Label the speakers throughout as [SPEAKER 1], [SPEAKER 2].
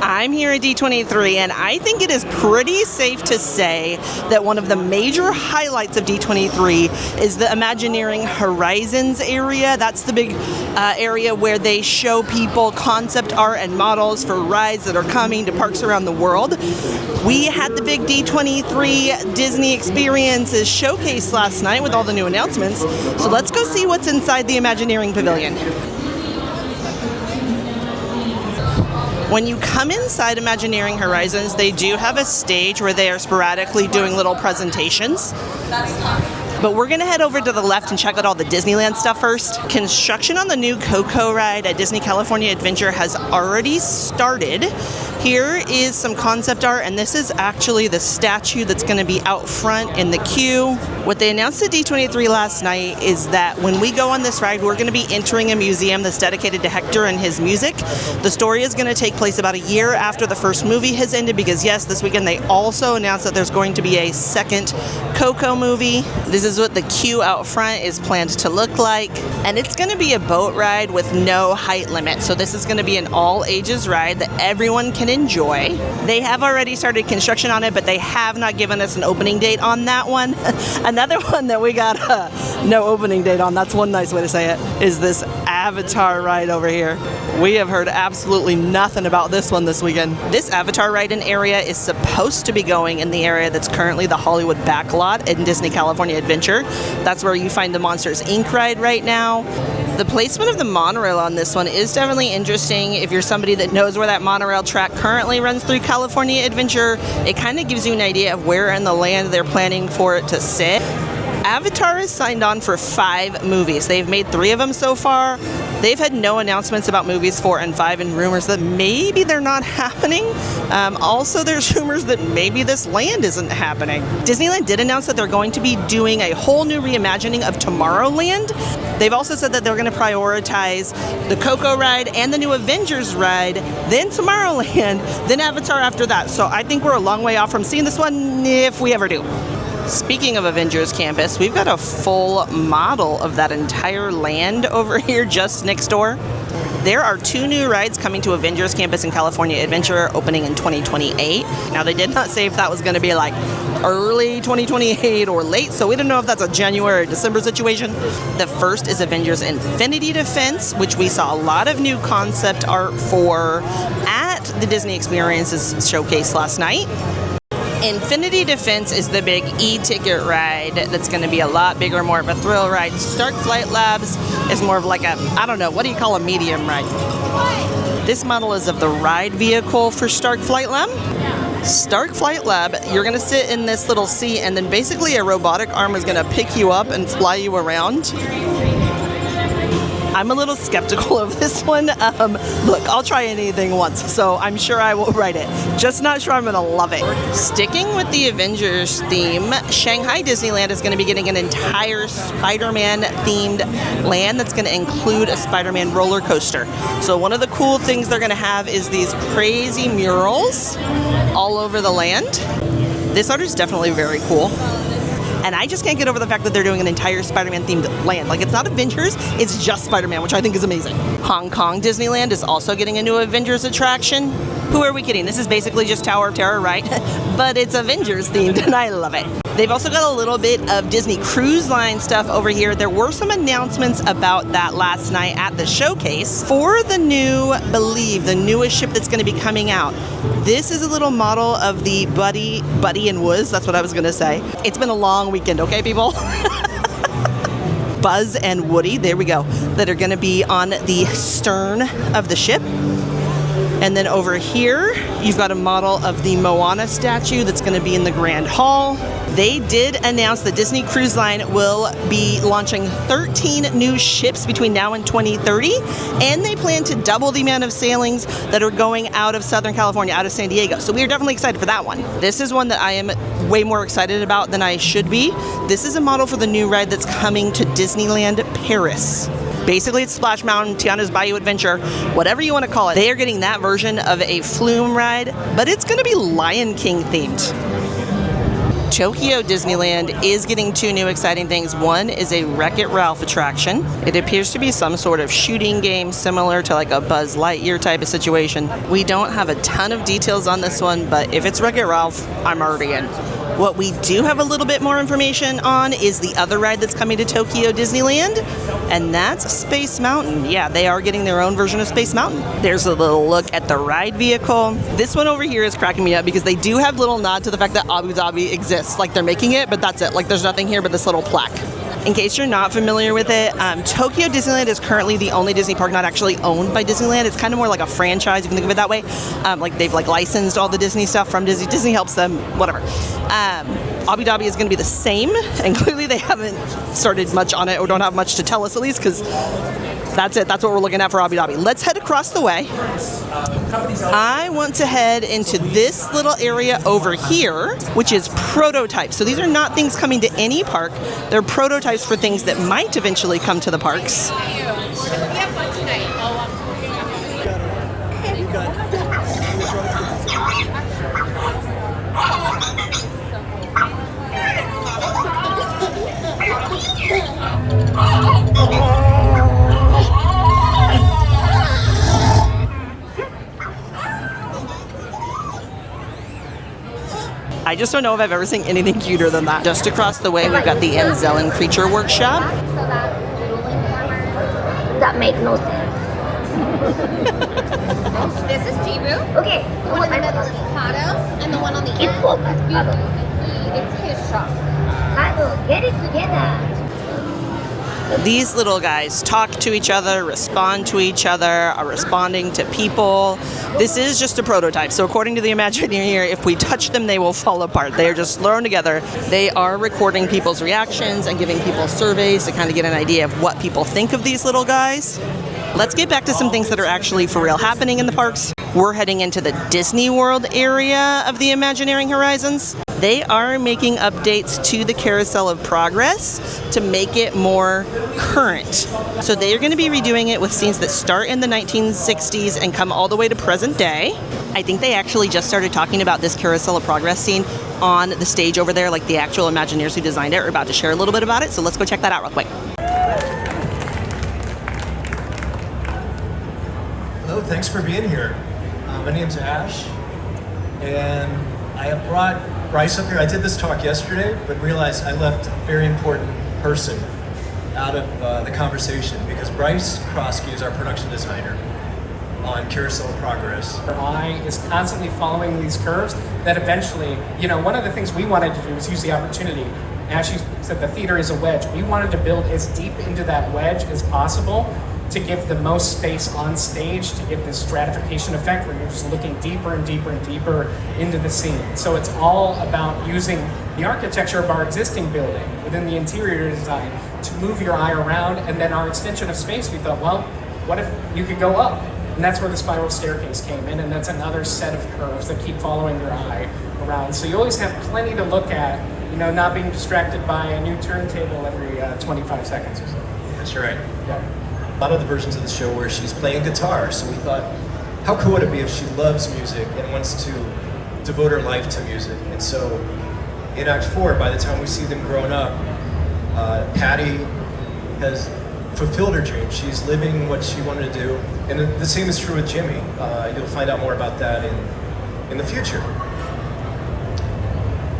[SPEAKER 1] I'm here at D23, and I think it is pretty safe to say that one of the major highlights of D23 is the Imagineering Horizons area. That's the big area where they show people concept art and models for rides that are coming to parks around the world. We had the big D23 Disney Experiences showcase last night with all the new announcements. So let's go see what's inside the Imagineering Pavilion. When you come inside Imagineering Horizons, they do have a stage where they are sporadically doing little presentations. But we're going to head over to the left and check out all the Disneyland stuff first. Construction on the new Coco ride at Disney California Adventure has already started. Here is some concept art, and this is actually the statue that's going to be out front in the queue. What they announced at D23 last night is that when we go on this ride, we're going to be entering a museum that's dedicated to Hector and his music. The story is going to take place about a year after the first movie has ended, because yes, this weekend they also announced that there's going to be a second Coco movie. This is what the queue out front is planned to look like, and it's going to be a boat ride with no height limit. So this is going to be an all ages ride that everyone can enjoy. They have already started construction on it, but they have not given us an opening date on that one. Another one that we got no opening date on, that's one nice way to say it, is this Avatar ride over here. We have heard absolutely nothing about this one this weekend. This Avatar ride in area is supposed to be going in the area that's currently the Hollywood backlot in Disney California Adventure. That's where you find the Monsters Inc. ride right now. The placement of the monorail on this one is definitely interesting. If you're somebody that knows where that monorail track currently runs through California Adventure, it kind of gives you an idea of where in the land they're planning for it to sit. Avatar is signed on for 5 movies. They've made 3 of them so far. They've had no announcements about movies 4 and 5 and rumors that maybe they're not happening. Also, there's rumors that maybe this land isn't happening. Disneyland did announce that they're going to be doing a whole new reimagining of Tomorrowland. They've also said that they're going to prioritize the Coco ride and the new Avengers ride, then Tomorrowland, then Avatar after that. So I think we're a long way off from seeing this one, if we ever do. Speaking of Avengers Campus, we've got a full model of that entire land over here just next door. There are 2 new rides coming to Avengers Campus in California Adventure opening in 2028. Now, they did not say if that was going to be like early 2028 or late, so we don't know if that's a January or December situation. The first is Avengers Infinity Defense, which we saw a lot of new concept art for at the Disney Experiences showcase last night. Infinity Defense is the big e-ticket ride that's going to be a lot bigger, more of a thrill ride. Stark Flight Labs is more of like a, I don't know, what do you call a medium ride? This model is of the ride vehicle for Stark Flight Lab. Stark Flight Lab, you're going to sit in this little seat, and then basically a robotic arm is going to pick you up and fly you around. I'm a little skeptical of this one. Look, I'll try anything once, so I'm sure I will ride it. Just not sure I'm going to love it. Sticking with the Avengers theme, Shanghai Disneyland is going to be getting an entire Spider-Man themed land that's going to include a Spider-Man roller coaster. So one of the cool things they're going to have is these crazy murals all over the land. This art is definitely very cool. And I just can't get over the fact that they're doing an entire Spider-Man themed land. Like, it's not Avengers, it's just Spider-Man, which I think is amazing. Hong Kong Disneyland is also getting a new Avengers attraction. Who are we kidding? This is basically just Tower of Terror, right? But it's Avengers themed, and I love it. They've also got a little bit of Disney Cruise Line stuff over here. There were some announcements about that last night at the showcase for the new Believe, the newest ship that's going to be coming out. This is a little model of the Buddy and Woods. That's what I was going to say. It's been a long weekend, okay, people? Buzz and Woody, there we go, that are going to be on the stern of the ship. And then over here, you've got a model of the Moana statue that's going to be in the Grand Hall. They did announce that Disney Cruise Line will be launching 13 new ships between now and 2030, and they plan to double the amount of sailings that are going out of Southern California, out of San Diego. So we are definitely excited for that one. This is one that I am way more excited about than I should be. This is a model for the new ride that's coming to Disneyland Paris. Basically, it's Splash Mountain, Tiana's Bayou Adventure, whatever you want to call it. They are getting that version of a flume ride, but it's going to be Lion King themed. Tokyo Disneyland is getting 2 new exciting things. One is a Wreck-It Ralph attraction. It appears to be some sort of shooting game similar to like a Buzz Lightyear type of situation. We don't have a ton of details on this one, but if it's Wreck-It Ralph, I'm already in. What we do have a little bit more information on is the other ride that's coming to Tokyo Disneyland, and that's Space Mountain. Yeah, they are getting their own version of Space Mountain. There's a little look at the ride vehicle. This one over here is cracking me up because they do have a little nod to the fact that Abu Dhabi exists. Like they're making it, but that's it. Like there's nothing here but this little plaque. In case you're not familiar with it, Tokyo Disneyland is currently the only Disney park not actually owned by Disneyland. It's kind of more like a franchise, you can think of it that way. Like they've like licensed all the Disney stuff from Disney. Disney helps them, whatever. Abu Dhabi is going to be the same, and clearly they haven't started much on it or don't have much to tell us at least, because that's it. That's what we're looking at for Abu Dhabi. Let's head across the way. I want to head into this little area over here, which is prototypes. So these are not things coming to any park. They're prototypes for things that might eventually come to the parks. I just don't know if I've ever seen anything cuter than that. Just across the way, we've got the Anzellan Creature Workshop.
[SPEAKER 2] That makes no sense.
[SPEAKER 3] This is Jibu.
[SPEAKER 2] Okay.
[SPEAKER 3] The one in the middle is Kato, and the one on the end is Bubu. It's his shop.
[SPEAKER 2] Kato, get it together.
[SPEAKER 1] These little guys talk to each other, respond to each other, are responding to people. This is just a prototype. So according to the Imagineer, if we touch them, they will fall apart. They are just thrown together. They are recording people's reactions and giving people surveys to kind of get an idea of what people think of these little guys. Let's get back to some things that are actually for real happening in the parks. We're heading into the Disney World area of the Imagineering Horizons. They are making updates to the Carousel of Progress to make it more current. So they are going to be redoing it with scenes that start in the 1960s and come all the way to present day. I think they actually just started talking about this Carousel of Progress scene on the stage over there, like the actual Imagineers who designed it are about to share a little bit about it. So let's go check that out real quick.
[SPEAKER 4] Hello, thanks for being here. My name's Ash, and I have brought Bryce up here. I did this talk yesterday, but realized I left a very important person out of the conversation, because Bryce Krosky is our production designer on Carousel of Progress.
[SPEAKER 5] Our eye is constantly following these curves that eventually, one of the things we wanted to do was use the opportunity. As you said, the theater is a wedge. We wanted to build as deep into that wedge as possible to give the most space on stage, to give this stratification effect where you're just looking deeper and deeper and deeper into the scene. So it's all about using the architecture of our existing building within the interior design to move your eye around, and then our extension of space, we thought, well, what if you could go up? And that's where the spiral staircase came in, and that's another set of curves that keep following your eye around. So you always have plenty to look at, not being distracted by a new turntable every 25 seconds or so.
[SPEAKER 4] That's right.
[SPEAKER 5] Yeah.
[SPEAKER 4] A lot of the versions of the show where she's playing guitar, so we thought, how cool would it be if she loves music and wants to devote her life to music? And so in Act 4, by the time we see them grown up, Patty has fulfilled her dream. She's living what she wanted to do, and the same is true with Jimmy. You'll find out more about that in the future.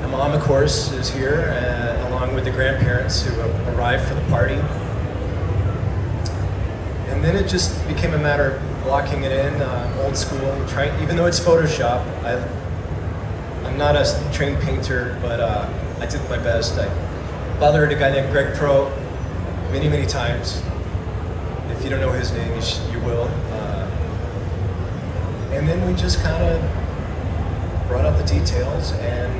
[SPEAKER 4] And Mom, of course, is here, along with the grandparents who arrived for the party. And then it just became a matter of blocking it in, old school, even though it's Photoshop. I'm not a trained painter, but I did my best. I bothered a guy named Greg Pro many, many times. If you don't know his name, you will. And then we just kind of brought out the details, and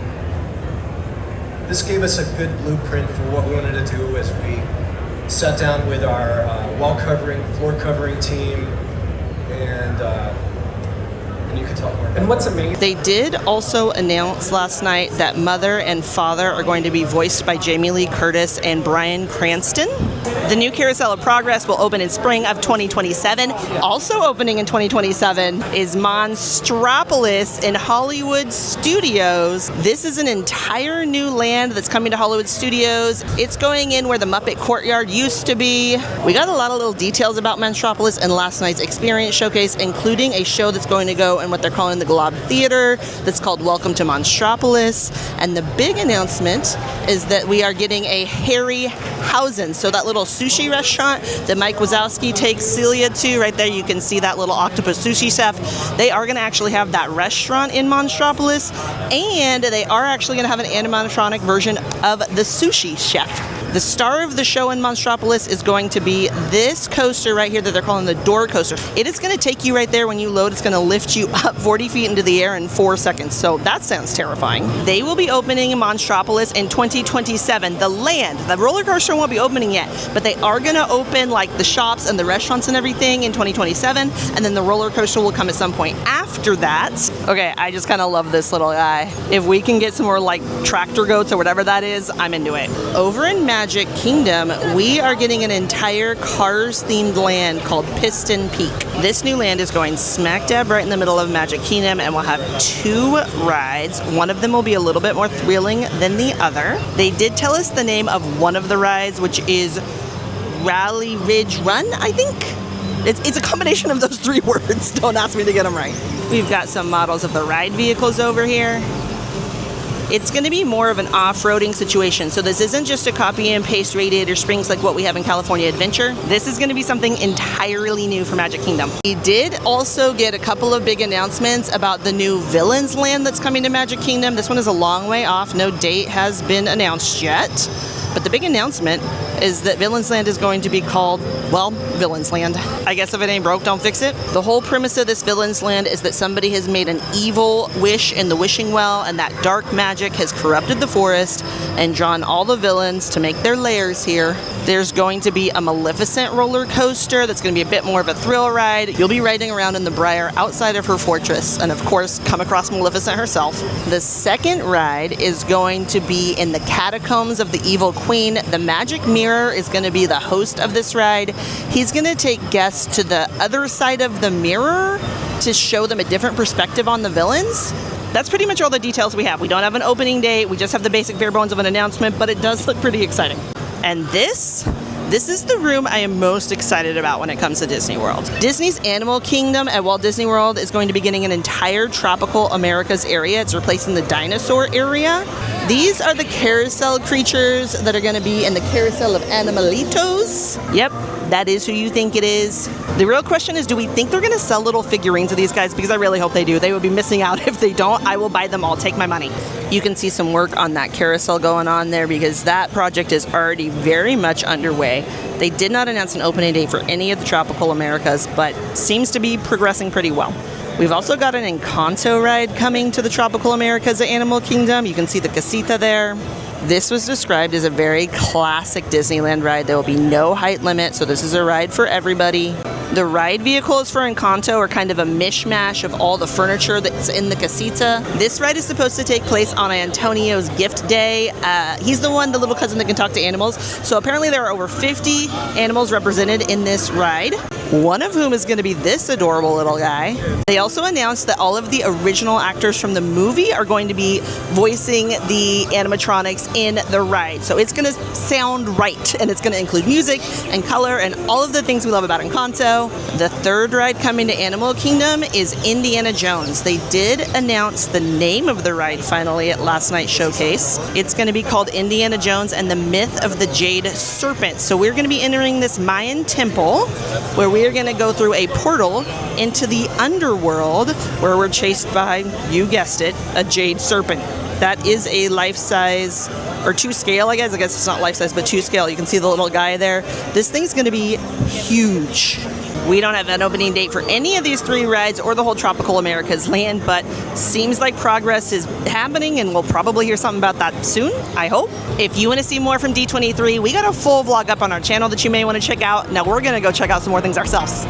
[SPEAKER 4] this gave us a good blueprint for what we wanted to do as we sat down with our wall covering, floor covering team, and you can talk more about
[SPEAKER 5] And what's amazing?
[SPEAKER 1] They did also announce last night that Mother and Father are going to be voiced by Jamie Lee Curtis and Bryan Cranston. The new Carousel of Progress will open in spring of 2027. Also opening in 2027 is Monstropolis in Hollywood Studios. This is an entire new land that's coming to Hollywood Studios. It's going in where the Muppet Courtyard used to be. We got a lot of little details about Monstropolis in last night's experience showcase, including a show that's going to go in what they're calling the Globe Theater that's called Welcome to Monstropolis. And the big announcement is that we are getting a Harryhausen, so that little sushi restaurant that Mike Wazowski takes Celia to. Right there you can see that little octopus sushi chef. They are going to actually have that restaurant in Monstropolis, and they are actually going to have an animatronic version of the sushi chef. The star of the show in Monstropolis is going to be this coaster right here that they're calling the Door Coaster. It is going to take you right there when you load. It's going to lift you up 40 feet into the air in 4 seconds. So that sounds terrifying. They will be opening in Monstropolis in 2027. The land, the roller coaster won't be opening yet, but they are going to open like the shops and the restaurants and everything in 2027. And then the roller coaster will come at some point after that. Okay, I just kind of love this little guy. If we can get some more like tractor goats or whatever that is, I'm into it. Over in Magic Kingdom, we are getting an entire Cars themed land called Piston Peak. This new land is going smack dab right in the middle of Magic Kingdom, and we'll have 2 rides. One of them will be a little bit more thrilling than the other. They did tell us the name of one of the rides, which is Rally Ridge Run, I think. It's a combination of those 3 words. Don't ask me to get them right. We've got some models of the ride vehicles over here. It's going to be more of an off-roading situation. So this isn't just a copy and paste Radiator Springs like what we have in California Adventure. This is going to be something entirely new for Magic Kingdom. We did also get a couple of big announcements about the new Villains Land that's coming to Magic Kingdom. This one is a long way off. No date has been announced yet. But the big announcement is that Villains Land is going to be called, well, Villains Land. I guess if it ain't broke, don't fix it. The whole premise of this Villains Land is that somebody has made an evil wish in the wishing well, and that dark magic has corrupted the forest and drawn all the villains to make their lairs here. There's going to be a Maleficent roller coaster that's going to be a bit more of a thrill ride. You'll be riding around in the Briar outside of her fortress and, of course, come across Maleficent herself. The second ride is going to be in the Catacombs of the Evil Queen. The Magic Mirror is going to be the host of this ride. He's going to take guests to the other side of the mirror to show them a different perspective on the villains. That's pretty much all the details we have. We don't have an opening date. We just have the basic bare bones of an announcement, but it does look pretty exciting. And this is the room I am most excited about when it comes to Disney World. Disney's Animal Kingdom at Walt Disney World is going to be getting an entire Tropical Americas area. It's replacing the dinosaur area. These are the carousel creatures that are going to be in the Carousel of Animalitos. Yep, that is who you think it is. The real question is, do we think they're going to sell little figurines of these guys? Because I really hope they do. They would be missing out if they don't. I will buy them all. Take my money. You can see some work on that carousel going on there because that project is already very much underway. They did not announce an opening date for any of the Tropical Americas, but seems to be progressing pretty well. We've also got an Encanto ride coming to the Tropical Americas at Animal Kingdom. You can see the casita there. This was described as a very classic Disneyland ride. There will be no height limit, so this is a ride for everybody. The ride vehicles for Encanto are kind of a mishmash of all the furniture that's in the casita. This ride is supposed to take place on Antonio's gift day. He's the little cousin that can talk to animals. So apparently there are over 50 animals represented in this ride, one of whom is going to be this adorable little guy. They also announced that all of the original actors from the movie are going to be voicing the animatronics in the ride. So it's going to sound right, and it's going to include music and color and all of the things we love about Encanto. The third ride coming to Animal Kingdom is Indiana Jones. They did announce the name of the ride finally at last night's showcase. It's going to be called Indiana Jones and the Myth of the Jade Serpent. So we're going to be entering this Mayan temple where we are going to go through a portal into the underworld where we're chased by, you guessed it, a jade serpent. That is a life-size, or 2 scale, I guess it's not life-size, but 2 scale. You can see the little guy there. This thing's going to be huge. We don't have an opening date for any of these 3 rides or the whole Tropical Americas land, but seems like progress is happening, and we'll probably hear something about that soon, I hope. If you want to see more from D23, we got a full vlog up on our channel that you may want to check out. Now we're going to go check out some more things ourselves.